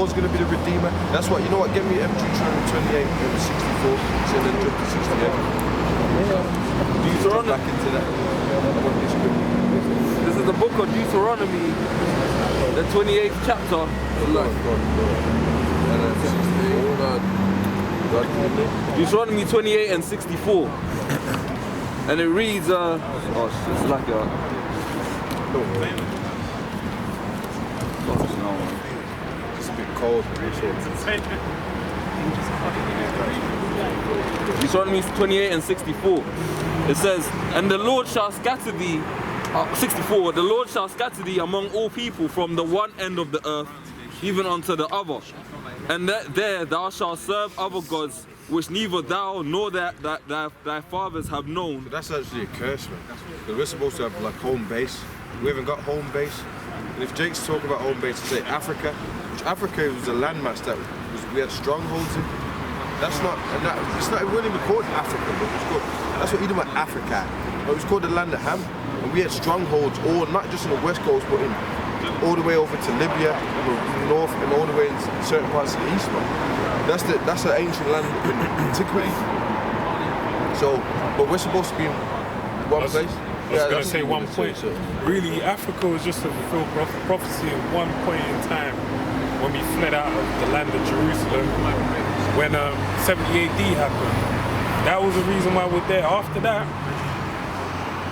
Lord's going to be the Redeemer. That's what, you know what, get me Deuteronomy 28 and 64, so then jump to 68. Deuteronomy. Back into that. This is the book of Deuteronomy, the 28th chapter. Deuteronomy 28 and 64. And it reads, it's like a... It's a bit cold. Deuteronomy 28 and 64. It says, and the Lord shall scatter thee, 64, the Lord shall scatter thee among all people from the one end of the earth, even unto the other. And there thou shalt serve other gods, which neither thou nor thy fathers have known. But that's actually a curse, man. Because we're supposed to have like home base. We haven't got home base. And if Jake's talking about home base, to say Africa, which Africa was a landmass that we had strongholds in. That's not, and that, it's not, it wasn't even called Africa, but it was called, that's what you do about Africa. But it was called the land of Ham. And we had strongholds, all not just in the west coast, but in all the way over to Libya, in the north, and all the way in certain parts of the east, man. That's an ancient land in antiquity. So, but we're supposed to be in one place. I was going to say one point. Really, Africa was just a fulfilled prophecy at one point in time when we fled out of the land of Jerusalem when 70 AD happened. That was the reason why we're there. After that,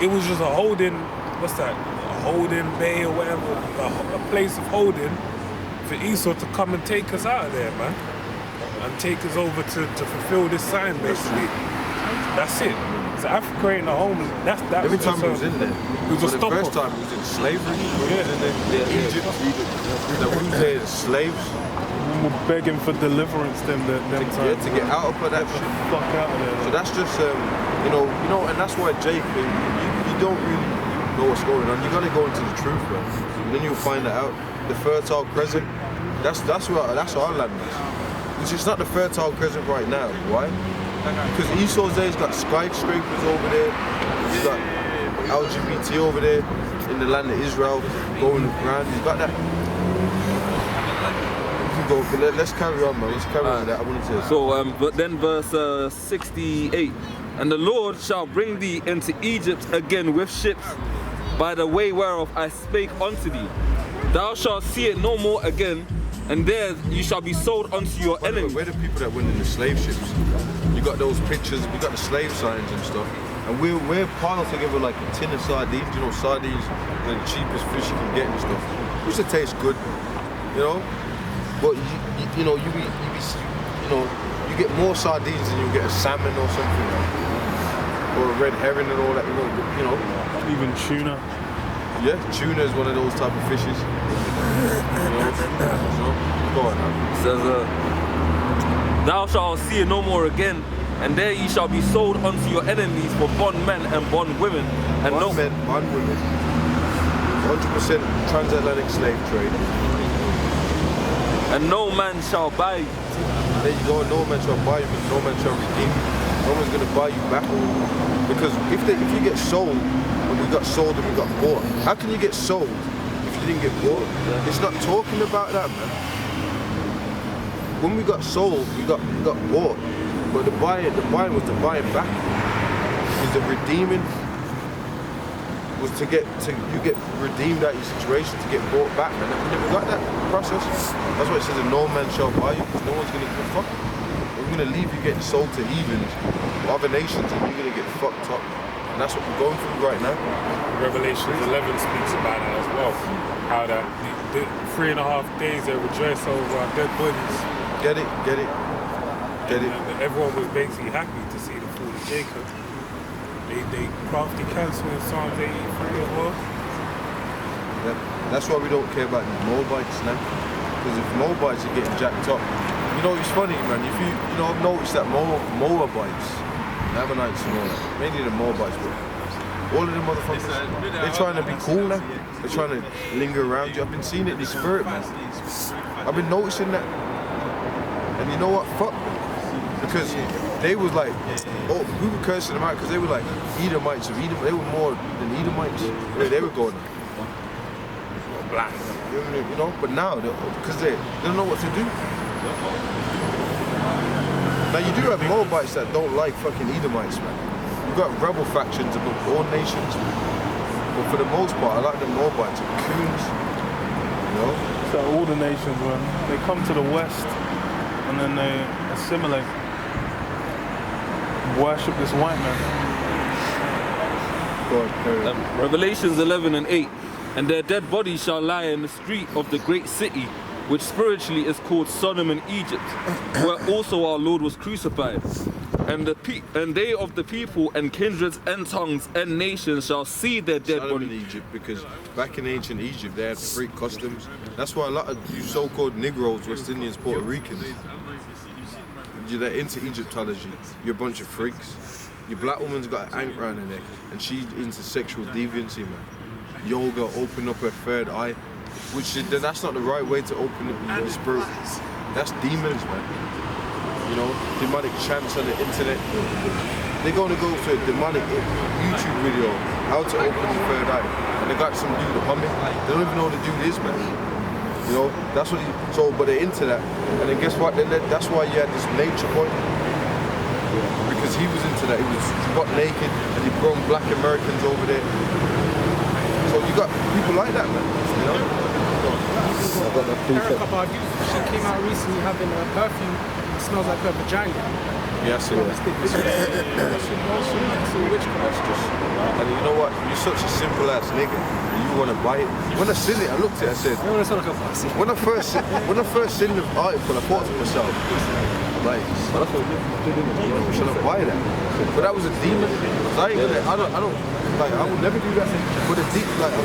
it was just a holding, what's that? A holding bay or whatever, a place of holding for Esau to come and take us out of there, man. And take us over to fulfill this sign, basically. That's it. So Africa ain't a home. Every time he was in there. It was a stopper. The first time he was in slavery. He was in there. Egypt. We was there as slaves. We were begging for deliverance them times. Yeah, to get out of that shit. Fuck out of there. So that's just you know, and that's why Jake, you don't really know what's going on. You gotta go into the truth, man. And then you'll find that out. The Fertile Crescent. That's our land is. Which is not the Fertile Crescent right now. Why? Because Esau's there, he's got skyscrapers over there, he's got LGBT over there in the land of Israel, going around, he's got that. You can go, but let's carry on, man, let's carry on with that, I wanted to... So, but then verse 68, and the Lord shall bring thee into Egypt again with ships, by the way whereof I spake unto thee. Thou shalt see it no more again, and there you shall be sold unto your enemies. We're the people that went in the slave ships. You got those pictures, we got the slave signs and stuff. And we're piled together like a tin of sardines. You know, sardines are the cheapest fish you can get and stuff. Which it tastes good, you know? But you know, you get more sardines than you get a salmon or something, or a red herring and all that, you know. Even tuna. Yeah, tuna is one of those type of fishes. You know, so, go on now. It says, thou shalt see it no more again, and there ye shall be sold unto your enemies for bondmen and bondwomen. And bondmen, bondwomen. 100% transatlantic slave trade. And no man shall buy you. There you go, no man shall buy you, but no man shall redeem you. No one's going to buy you back. Because if you get sold, and we got sold and we got bought, how can you get sold if you didn't get bought? It's not talking about that, man. When we got sold, we got bought. But the buying was the buying back. Because the redeeming was to get redeemed out of your situation, to get bought back. And we never got that process. That's why it says that no man shall buy you, because no one's gonna get fucked. We're gonna leave you getting sold to heathens, other nations, and you're gonna get fucked up. And that's what we're going through right now. Revelation 11 speaks about it as well. How that the 3.5 days they rejoice over our dead bodies. Get it. And everyone was basically happy to see the fall of Jacob. They crafty cancel in Psalms 83 as well. Yeah, that's why we don't care about the Moabites now. Because if Moabites are getting jacked up, you know, it's funny, man. If I've noticed that Moabites, Ammonites and all that, mainly the Moabites, but all of the motherfuckers, they're trying to be cool now. They're trying to linger around you. I've been seeing it in the spirit, man. I've been noticing that. And you know what? Fuck them. Because they was like, we were cursing them out because they were like Edomites of Edom. They were more than Edomites. They were going, black. You know, but now, because they don't know what to do. Now you do have Moabites that don't like fucking Edomites, man. You've got rebel factions among all nations. But for the most part, I like the Moabites and coons. You know? So all the nations, man, they come to the west and then they assimilate, worship this white man. Revelations 11 and 8. And their dead bodies shall lie in the street of the great city, which spiritually is called Sodom and Egypt, where also our Lord was crucified. And they of the people and kindreds and tongues and nations shall see their dead Sodom in bodies. Egypt, because back in ancient Egypt they had freak customs. That's why a lot of you so-called Negroes, West Indians, Puerto Ricans, they're into Egyptology. You're a bunch of freaks. Your black woman's got an anchor around her neck, and she's into sexual deviancy, man. Yoga, open up her third eye, that's not the right way to open up the spirit. That's demons, man. You know, demonic chants on the internet. They're gonna go to a demonic YouTube video, how to open the third eye, and they got some dude humming. They don't even know what the dude is, man. You know, that's what but they're into that. And then guess what? That's why you had this nature boy. Because he was into that. He was butt naked and he brought black Americans over there. So you got people like that, man. You know? Erykah Badu, she came out recently having a perfume. It smells like her vagina. Yeah, I see that. And you know what? You're such a simple ass nigga. And you want to buy it. When I seen it, I looked at it. I said, when I first seen the article, I thought to myself, like, should I buy that? But that was a demon. I would never do that. But a deep, like, as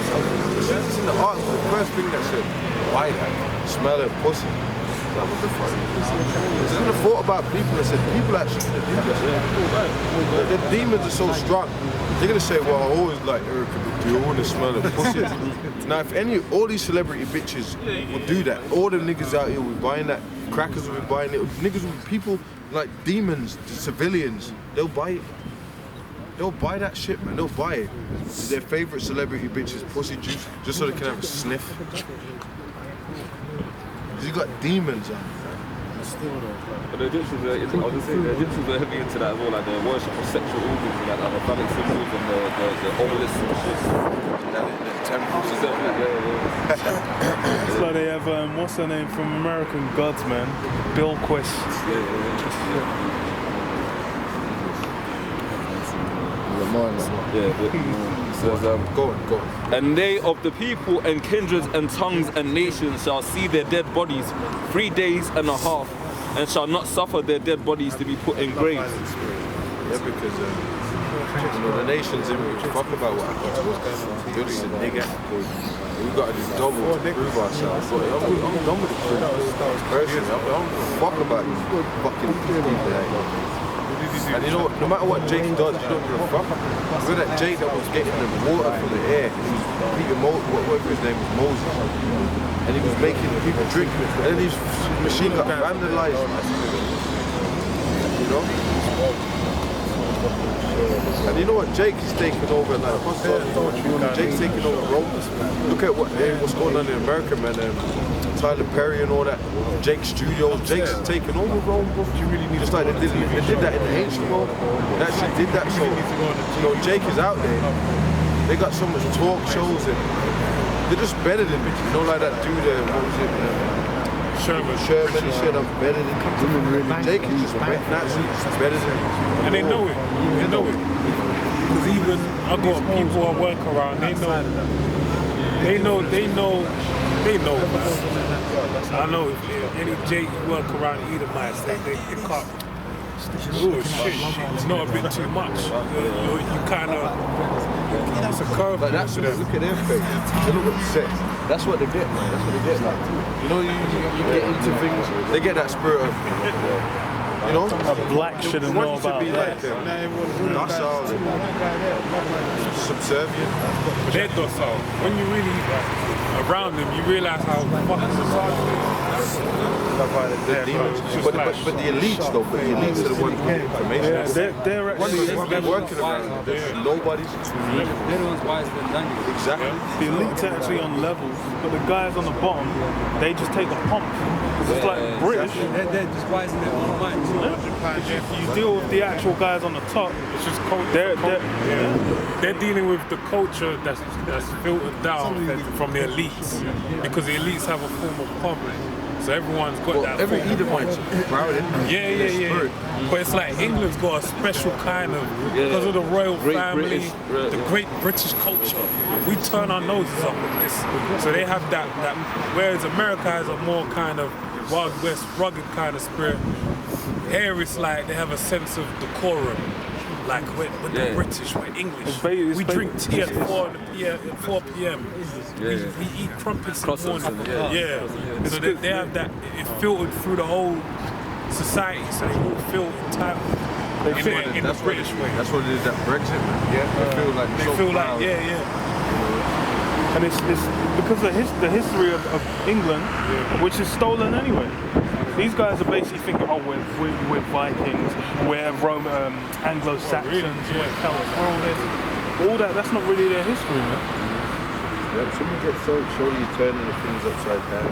soon as I seen the article, the first thing that said, buy that, smell it, pussy. Like, what the fuck? I never thought about people that said people actually do this. The demons are so strong. They're gonna say, well, I always like Erykah Badu, I wanna smell it, pussy. Now if all these celebrity bitches will do that, all the niggas out here will be buying that, crackers will be buying it, niggas will be people like demons, the civilians, they'll buy it. They'll buy that shit, man. They'll buy it. Their favorite celebrity bitch is pussy juice, just so they can have a sniff. You got demons on. But the Egyptians are, the Egyptians are heavy into that as well, like the worship of sexual organs, like the phallic symbols and the obelisks and shit. The temples and stuff. Yeah. It's like they have, what's her name from American Gods, man? Bill Quest. Says, Go on. and they of the people and kindreds and tongues and nations shall see their dead bodies 3 days and a half, and shall not suffer their dead bodies to be put in graves. Yeah, because the nations didn't give a fuck about what happened. You're just a nigga. We got to do double to prove ourselves. But I'm done with the proof. Personally, I don't give a fuck about these fucking people. And you know what, no matter what Jake does, you don't give a fuck. Look at that Jake that was getting the water from the air. He was Peter whatever his name was, Moses. And he was making people drink. And then his machine got vandalized. You know? And you know what, Jake is taking over, like, Jake's taking over Rome. Look at what's going on in America, man. Tyler Perry and all that, Jake Studios, Jake's taking over Rome, bro. Just like they did that in the ancient world. They actually did that, so, you know, Jake is out there. They got so much talk shows and they're just better than me. You know, like that dude, what was it? Sherman, he said I'm better than you. Jake is just better than you. And they know it. They know it. Because even I got people I work around, they know, man. I know if any Jake work around Edomites, they can't. Oh shit, it's not a bit too much. You kind of, it's a curve. Like that's look at their face. They look upset. That's what they get, man. That's what they get. Like, you know, you get into things. They get that spirit of, you know, A black shouldn't know about be that. like docile, subservient. They're docile. When you really around them, you realise how fucking society The demons. But the elites though, but the elites are the ones with the information. They're actually They're working around them. There's nobody's. They're the ones wiser than Daniel. Exactly. the elites are actually on levels, but the guys on the bottom, they just take the pump. It's like British. They're just wise in their own minds. You deal with the actual guys on the top. It's just culture. They're dealing with the culture that's filtered down from the elites, because the elites have a form of pump. So everyone's got that. Every form of Edomite's proud, isn't it? Yeah. But it's like England's got a special kind of, because of the royal Great family, British, the great British culture. We turn our noses up at this. So they have that, whereas America has a more kind of Wild West, rugged kind of spirit. Here it's like they have a sense of decorum. Like we're the British, we're English. We drink tea at 4 p.m. We eat crumpets in the morning. So they have that, it filtered through the whole society, so they all feel entitled in the British way. That's what it is, that Brexit, man. Yeah, They feel like, And it's because the history of England, which is stolen anyway. These guys are basically thinking, oh, we're Vikings, we're Anglo-Saxons, we're Celts, we're all this. All that, that's not really their history, man. Yeah, someone gets so surely you turning the things upside down.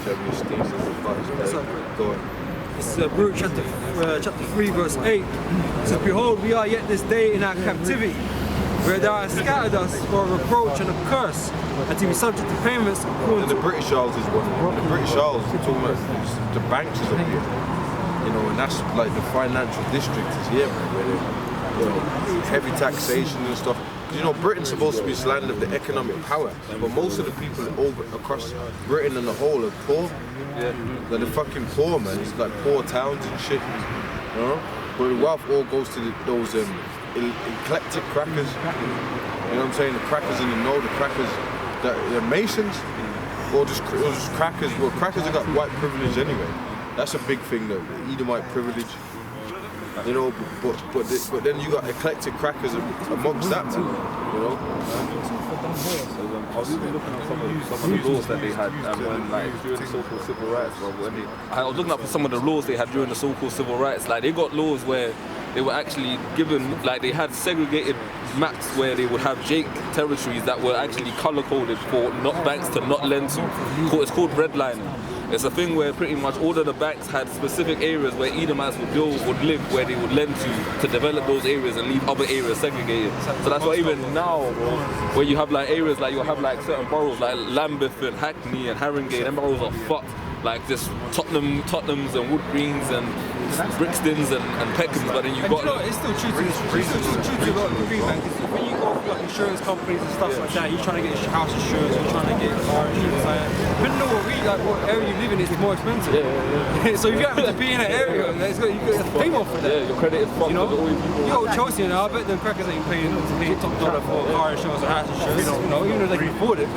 Germany stinks as the fuck. Go on. It's Baruch chapter 3 verse 8. It says, behold, we are yet this day in our captivity, where thou hast scattered us for a reproach and a curse, and to be subject to payments according And to the British Isles is one. The British Isles, we're talking about the banks is up here. You know, and that's like the financial district is here, man, where they, heavy taxation and stuff. You know, Britain's supposed to be this land of the economic power, but most of the people across Britain and the whole are poor. Like the fucking poor, man. It's like poor towns and shit. You know? But the wealth all goes to those eclectic crackers. You know what I'm saying? The crackers in the know, the crackers, the Masons, or just crackers. Well, crackers have got white privilege anyway. That's a big thing, though. The Edomite privilege. You know, but then you got eclectic crackers amongst that, man. You know. I was even looking at some of the laws that they had when, like, during the so-called civil rights. I was looking up some of the laws they had during the so-called civil rights. Like, they got laws where they were actually given, like, they had segregated maps where they would have Jake territories that were actually color-coded for banks to not lend to. It's called redlining. It's a thing where pretty much all of the banks had specific areas where Edomites would live, where they would lend to develop those areas and leave other areas segregated. So that's why even now, where you have like areas like you'll have like certain boroughs like Lambeth and Hackney and Haringey, them boroughs are fucked. Like just Tottenhams and Wood Greens and Brixtons and Peckhams, but then you've got. you know, it's still true to a lot of degree, man. Because when you go for like insurance companies and stuff like that, you're trying to get house insurance, you're trying to get car insurance. Depending on what area you live in, it's more expensive. So if you happen to be in an area, you got to pay more for that. Yeah, your credit is fucked. You know, you go to Chelsea now. I bet the crackers ain't paying top dollar for car insurance or house insurance. You know, even though they can afford it.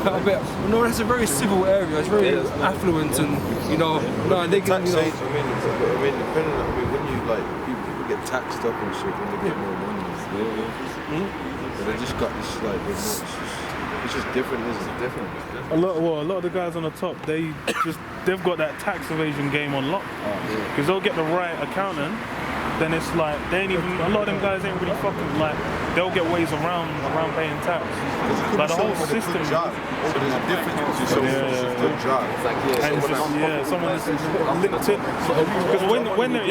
I bet. No, that's a very civil area. It's very affluent, and you know, they can. You know, I mean, depending on, when you like people get taxed up and shit when they get more money. But they just got this like, it's just different. It's different. A lot of the guys on the top, they've got that tax evasion game on lock. Because they'll get the right accountant, then it's like they ain't even. A lot of them guys ain't really fucking like. They'll get ways around paying tax. Like the whole system. So there's a difference between someone who's a good job. Someone that's linked in. Because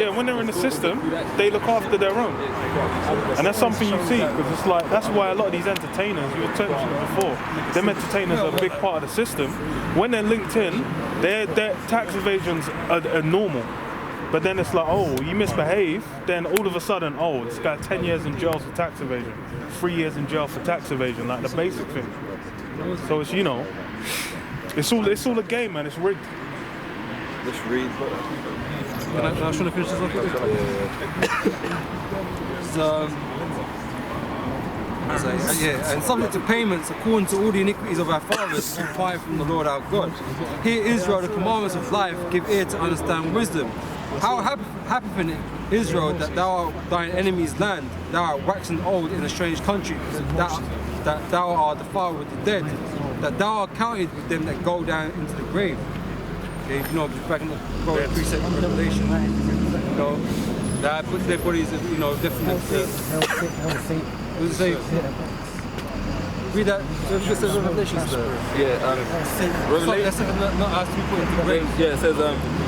when they're in the system, they look after their own, and that's something you see. Because it's like that's why a lot of these entertainers, you were mentioning before, them entertainers are a big part of the system. When they're linked in, their tax evasions are normal. But then it's like, oh, you misbehave, then all of a sudden, oh, this guy 10 years in jail for tax evasion, 3 years in jail for tax evasion, like the basic thing. So it's, you know, it's all a game, man. It's rigged. Let's read. Can I try to finish this off? And subject to payments according to all the iniquities of our fathers who depart from the Lord our God. Hear Israel, the commandments of life, give ear to understand wisdom. How happy Israel that thou art thine enemy's land, thou art waxen old in a strange country, that thou art defiled with the dead. that thou art counted with them that go down into the grave. Okay, you know, back in the precept of Revelation, you know, that I put their bodies, you know, definitely. What does it say? Read that. This is Revelation. Yeah, Revelation. Not asked to be put into the grave. Yeah, it says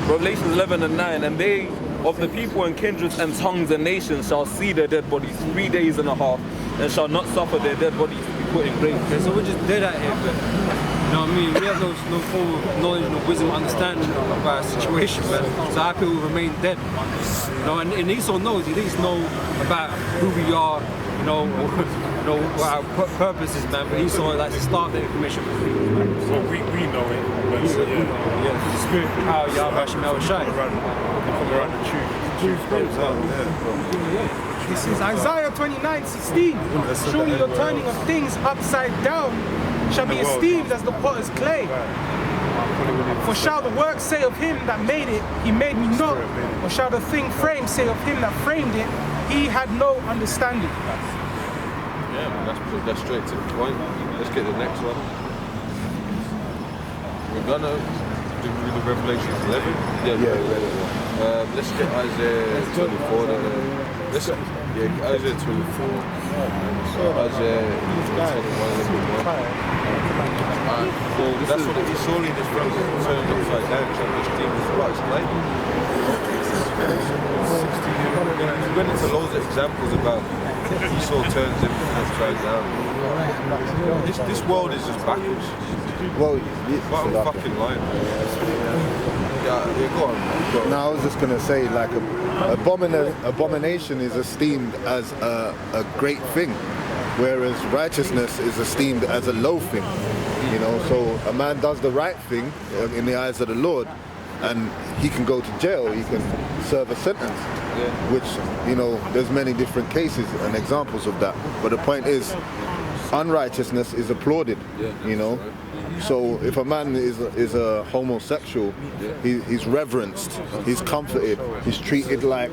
Revelation 11 and 9, and they of the people and kindreds and tongues and nations shall see their dead bodies 3 days and a half, and shall not suffer their dead bodies to be put in graves. Okay, so we're just dead out here, but you know what I mean? We have no form of knowledge, no wisdom, understanding of our situation, man. So our people remain dead. You know, and Esau knows, he needs to know about who we are, you know what our purpose is, man. But Esau likes to start the information from people, man. So we know it. But The spirit, power, Yahweh, Shemel, Shai. around the truth comes out. This is Isaiah 29:16. Surely your turning of things upside down shall be esteemed as the potter's clay. For shall the work say of him that made it, he made me not? Or shall the thing framed say of him that framed it, he had no understanding? Yeah, man, that's straight to the point. Let's get the next one. We're gonna do the Revelation 11. Yeah. Let's get Isaiah 24. Let's Isaiah 24. Isaiah 21. So that's what it is. Surely this realm is turning upside down. This team is right. We went into loads of examples about Esau turns everything upside down. This world is just backwards. Well, Bottom fucking line. Yeah, go on. no, I was just gonna say, like, abomination is esteemed as a great thing, whereas righteousness is esteemed as a low thing. You know, so a man does the right thing in the eyes of the Lord, and he can go to jail, he can serve a sentence, which, you know, there's many different cases and examples of that. But the point is, unrighteousness is applauded, you know. So if a man is a homosexual, he's reverenced, he's comforted, he's treated like,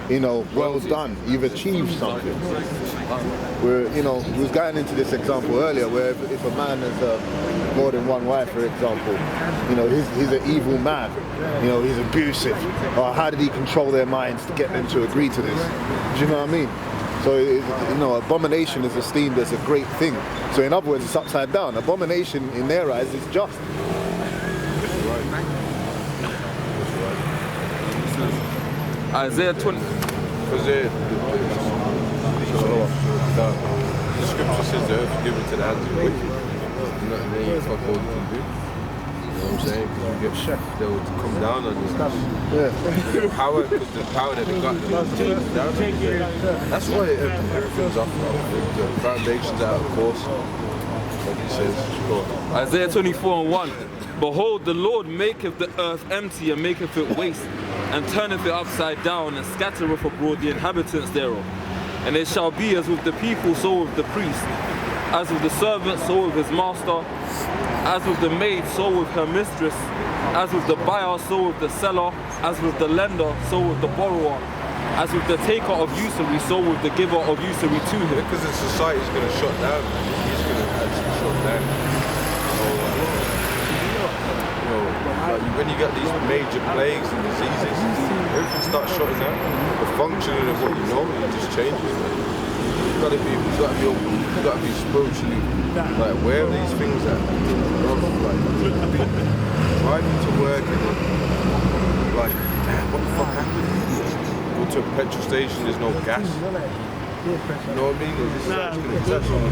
you know, well done, you've achieved something. Where, you know, we was going into this example earlier, where if a man has more than one wife, for example, you know, he's an evil man, you know, he's abusive. Or how did he control their minds to get them to agree to this? Do you know what I mean? So, you know, abomination is esteemed as a great thing. So in other words, it's upside down. Abomination in their eyes is just. Isaiah 20. Because the scripture says the earth is given to the hands of the wicked. And then you fuck all you can do. You know what I'm saying? Because you get chef, they will come down on you. The power, because the power that they got, they will take you down. That's why everything's off. The foundations out of course. Like he says, go on. Isaiah 24:1. Behold, the Lord maketh the earth empty and maketh it waste, and turneth it upside down, and scattereth abroad the inhabitants thereof. And it shall be as with the people, so with the priest, as with the servant, so with his master, as with the maid, so with her mistress, as with the buyer, so with the seller, as with the lender, so with the borrower, as with the taker of usury, so with the giver of usury to him. Because the society is going to shut down, he's going to actually shut down. So, you know, like when you get these major plagues and diseases, everything starts shutting down. The functioning of what you know, it just changes. You've got to be open. You've got to be spiritually like aware of these things that, like, driving to work and like, man, what the fuck happened? Go to a petrol station, there's no gas. You know what I mean? This is actually going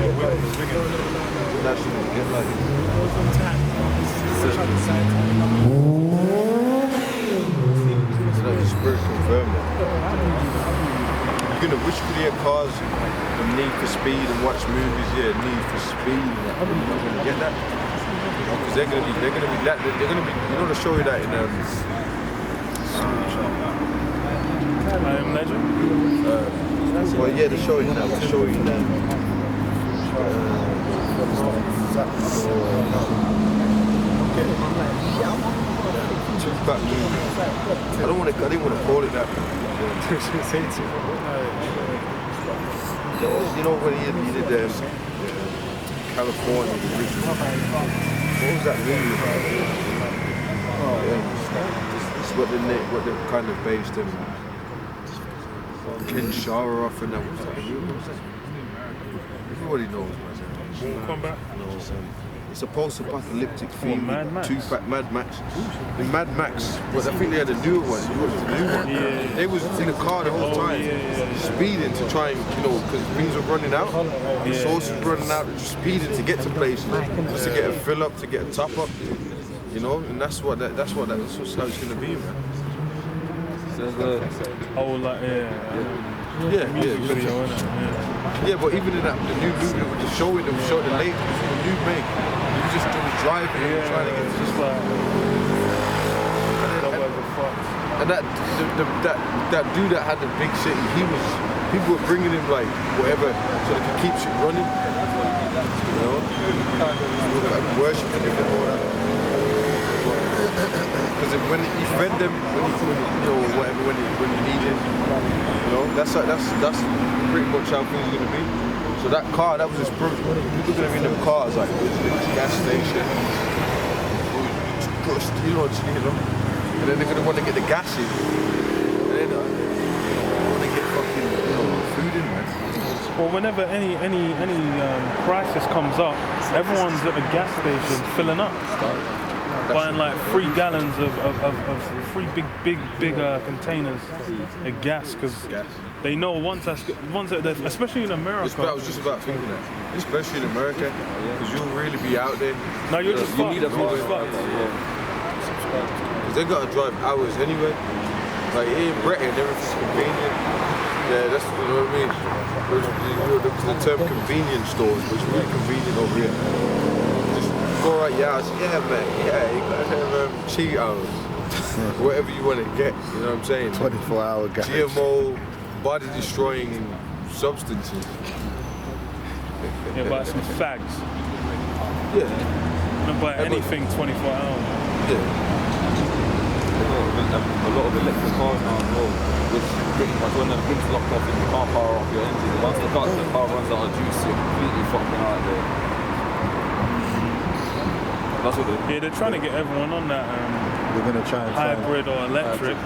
to get like. It's like the spirit confirmed it. You're going to wish for your cars the need for speed and watch movies, need for speed. You're not going to get that. Because they're going to be, you know, to show you that in I Am Legend? well, yeah, to show you that, Tupac movie. I didn't want to call it that. You know when he did California, the richest. What was that movie about? Oh, yeah. It's what they kind of based him. Ken Shara off and that. What was that movie? Everybody knows, man. Mortal Kombat. No, it's a post-apocalyptic theme. Mad Max? Mad Max. In Mad Max, well, I think they had a newer one. It was a new one. Yeah. They was in the car the whole time, speeding to try and, because things were running out. The sauce was running out, just speeding to get to places, just to get a fill up, to get a top up. And that's how it's gonna be, man. Oh, like, Yeah, but even in that, the new movie, they were just showing the late, the new make. He was just driving, trying to get just like. And that dude that had the big city, people were bringing him like whatever, so they could keep shit running. Like worshiping him and all that. Because when he fed them, whatever, when he needed, that's pretty much how things are gonna be. So that car, that was his proof. People are gonna be in them cars like this gas station, and then they're gonna want to get the gas in, and then want to get fucking food in, man. Well, whenever any crisis comes up, everyone's at the gas station filling up. Buying like 3 gallons of 3 big containers of gas, because they know once especially in America. I was just about thinking that, especially in America, because you'll really be out there. No, you're just fucked. Because they gotta drive hours anyway. Like here in Britain, everything's convenient. Yeah, that's what I mean. The term convenience stores, which is really convenient over here. Go right, man, you gotta have Cheetos, whatever you want to get, you know what I'm saying? 24-hour gas. GMO, body-destroying substances. Yeah, buy some fags. Yeah. Don't buy anything 24 hours. Yeah. A lot of electric cars now as well, which pretty much when the blinks locked off, you can't power off your engine. Once the car runs out of juice, you're completely fucking out there. That's what they're trying to get everyone on that we're gonna try and hybrid or electric.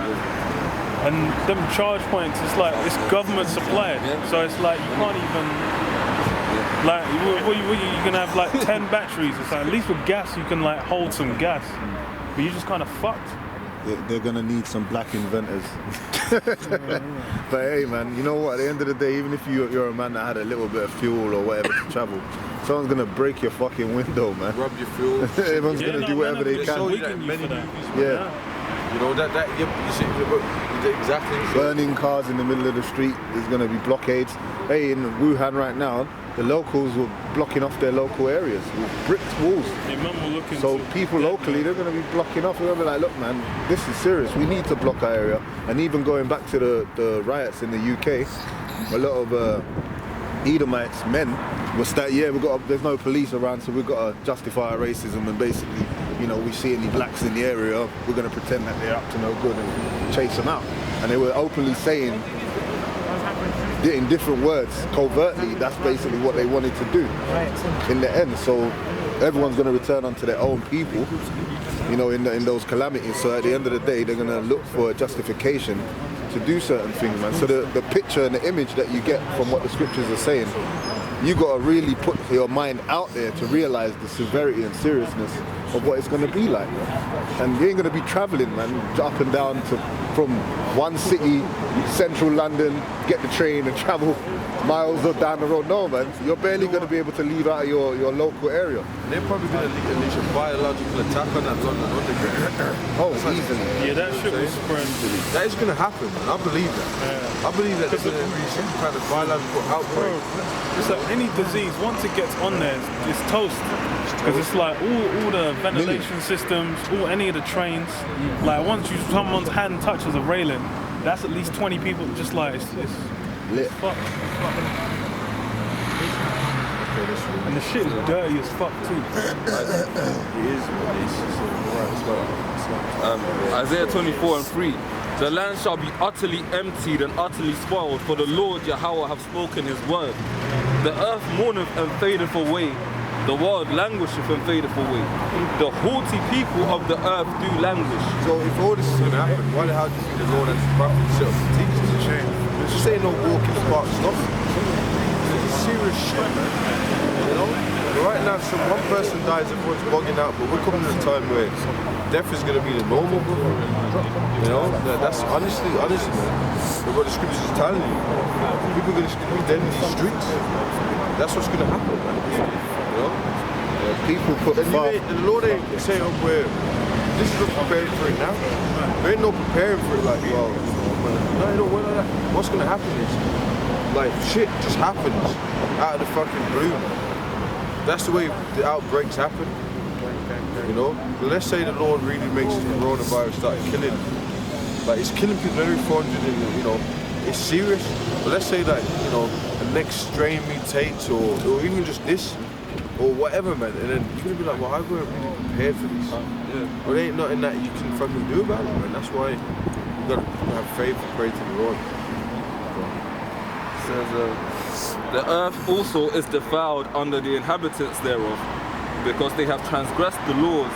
And them charge points, it's like it's government supplied, so it's like you can't even like you're gonna have like 10 batteries. It's like at least with gas you can like hold some gas, but you're just kind of fucked. They're gonna need some black inventors. But hey, man, you know what? At the end of the day, even if you're a man that had a little bit of fuel or whatever to travel, someone's gonna break your fucking window, man. Rub your fuel. Everyone's gonna do whatever they can. You know that you see exactly. Burning cars in the middle of the street. There's gonna be blockades. Hey, in Wuhan right now, the locals were blocking off their local areas with bricked walls. So people locally, they're going to be blocking off. They're going to be like, look, man, this is serious. We need to block our area. And even going back to the riots in the UK, a lot of Edomites, men, was that, there's no police around, so we've got to justify our racism and basically, we see any blacks in the area, we're going to pretend that they're up to no good and chase them out. And they were openly saying, in different words, covertly, that's basically what they wanted to do in the end. So everyone's going to return onto their own people, in those calamities. So at the end of the day, they're going to look for a justification to do certain things, man. So the picture and the image that you get from what the scriptures are saying, you got to really put your mind out there to realize the severity and seriousness of what it's going to be like. And you ain't going to be traveling, man, up and down from one city, central London, get the train and travel miles or down the road. No, man, you're barely going to be able to leave out of your local area. They're probably going to unleash a biological attack on that London Underground. Oh, easily. Yeah, that shit was spread. That is going to happen, man. I believe that. Yeah. I believe that there's going to be some kind of biological outbreak. It's like any disease, once it gets on there, it's toast. Because it's like all the ventilation systems, any of the trains, like once someone's hand touches a railing, that's at least 20 people just like, it's lit. Fuck. And the shit is dirty as fuck too. Isaiah 24:3. The land shall be utterly emptied and utterly spoiled, for the Lord Yahweh hath spoken his word. The earth mourneth and fadeth away, The world languisheth and fadeth away. The haughty people of the earth do languish. So if all this is going to happen, why the hell do you think the Lord and the prophet set up the teachers to change? Just ain't no walk in the park stuff. It's serious shit, man. You know? But right now, one person dies, everyone's bugging out, but we're coming to a time where death is going to be the normal, bro. You know? That's honestly, man. But what the scriptures is telling you. People are going to be dead in these streets. That's what's going to happen, man. You know? People put And the Lord ain't saying up where this is not preparing for it now. There ain't no preparing for it like, well, no, you don't want that. What's gonna happen is, like, shit just happens out of the fucking blue. That's the way the outbreaks happen. You know? But let's say the Lord really makes the coronavirus start killing. Like, it's killing people every 400 and, you know, it's serious. But let's say that, you know, the next strain mutates or even just this. Or whatever, man, and then you're gonna be like, well, I weren't really prepared for this. But there ain't nothing that you can fucking do about it, man. That's why you gotta have faith and pray to the Lord. It says, the earth also is defiled under the inhabitants thereof, because they have transgressed the laws,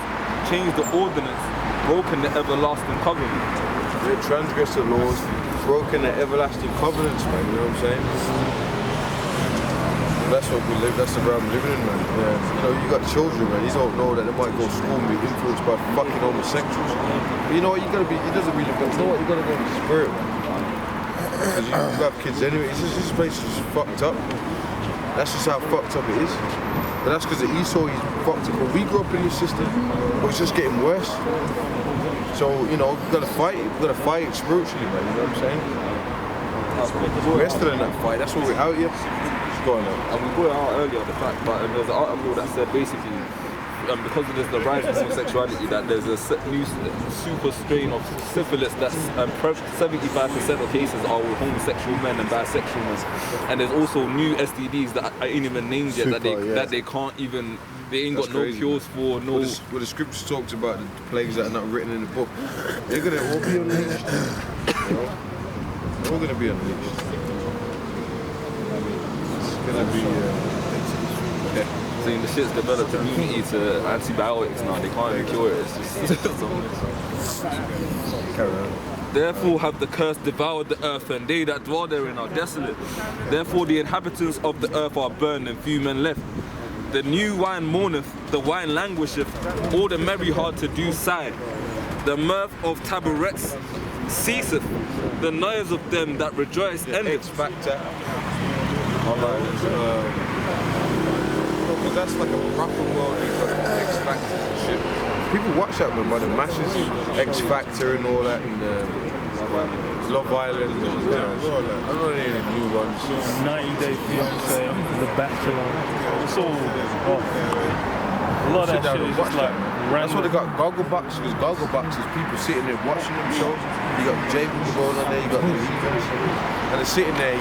changed the ordinance, broken the everlasting covenant. They transgressed the laws, broken the everlasting covenants, man. You know what I'm saying? That's what we live, that's the realm we're living in, man. Yeah. You know, you got children, man, you don't know that they might go to school and be influenced by fucking homosexuals. But you know what, you gotta be, it doesn't really, you know what, you gotta go with the spirit, man. Because you have kids anyway, this place is just fucked up. That's just how fucked up it is. But that's because of Esau, he's fucked up. But we grew up in this system, but it's just getting worse. So, you know, we gotta fight it spiritually, man, you know what I'm saying? We're still in that fight, that's why we're out here. And we brought it out earlier, the fact that there was an article that said basically, because of this, the rise of homosexuality, that there's a new super strain of syphilis that's 75% of cases are with homosexual men and bisexual men. And there's also new STDs that I ain't even named yet, that they can't even, they ain't got no cures for, no... Well, the scripture talks about the plagues that are not written in the book. They're going to all be unleashed. You know? They're all going to be unleashed. Gonna be seeing the shit's developed immunity to antibiotics now. They can't even cure it. It's just carry on. Therefore have the curse devoured the earth, and they that dwell therein are desolate. Therefore the inhabitants of the earth are burned, and few men left. The new wine mourneth, the wine languisheth, all the merry heart to do sigh. The mirth of taborets ceaseth, the noise of them that rejoice endeth. X-Factor. Because that's like a proper world, X-Factor and shit. People watch that, man, by the masses. X-Factor and all that, and Love Island, and all that. I don't know any of the new ones. 90 Day Fiancé, The Bachelor. It's all off. A lot of that shit is just like That's why they got Gogglebox, because Gogglebox is people sitting there watching them shows. You got J people going on there, you got the Evans, and they're sitting there,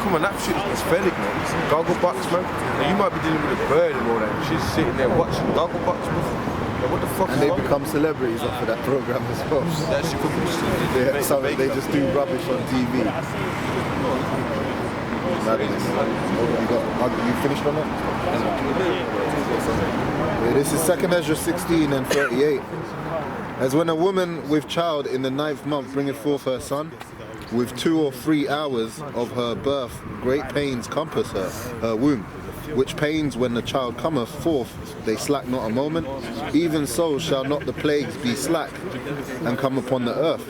come on, that shit is pathetic, man. Gogglebox, man. Now, you might be dealing with a bird and all that, and she's sitting there watching Gogglebox, man. Like, what the fuck? And they become celebrities off of that program as well. That shit could be They just do rubbish on TV. You finished on it? Yeah, this is 2 Ezra 16 and 38. As when a woman with child in the 9th month bringeth forth her son, with 2 or 3 hours of her birth, great pains compass her womb, which pains when the child cometh forth, they slack not a moment. Even so shall not the plagues be slack and come upon the earth.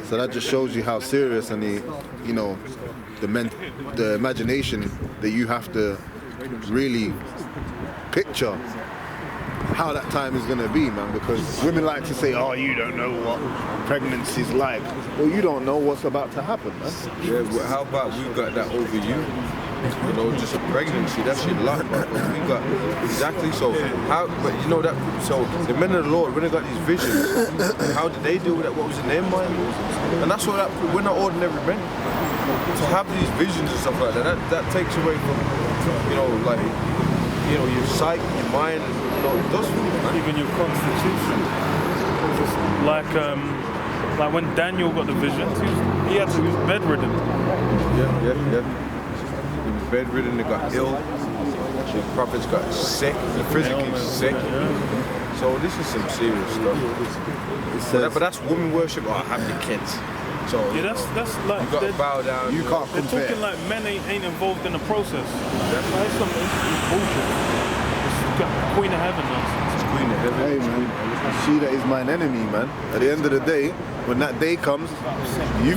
So that just shows you how serious and the imagination that you have to really picture how that time is going to be, man, because women like to say, oh, you don't know what pregnancy's like. Well, you don't know what's about to happen, man. Yeah, well, how about we got that over you? You know, just a pregnancy, that's your luck, man. We got, exactly, so the men of the Lord, when they got these visions, how did they deal with that? What was in their mind? And that's what we're not ordinary men. To have these visions and stuff like that takes away from, your psyche, your mind, it does for you, man. Even your constitution. Just like when Daniel got the visions, he was bedridden. Yeah. He was bedridden, he got ill. The Prophet's got sick, physically sick. So this is some serious stuff. But that's woman worship or have the kids. So Yeah, that's like you gotta bow down. You can't they're compare. talking like men ain't involved in the process. That's some bullshit. It's got Queen of Heaven nonsense. It's Queen of Heaven. Hey man, she that is mine enemy, man. At the end of the day, when that day comes, you've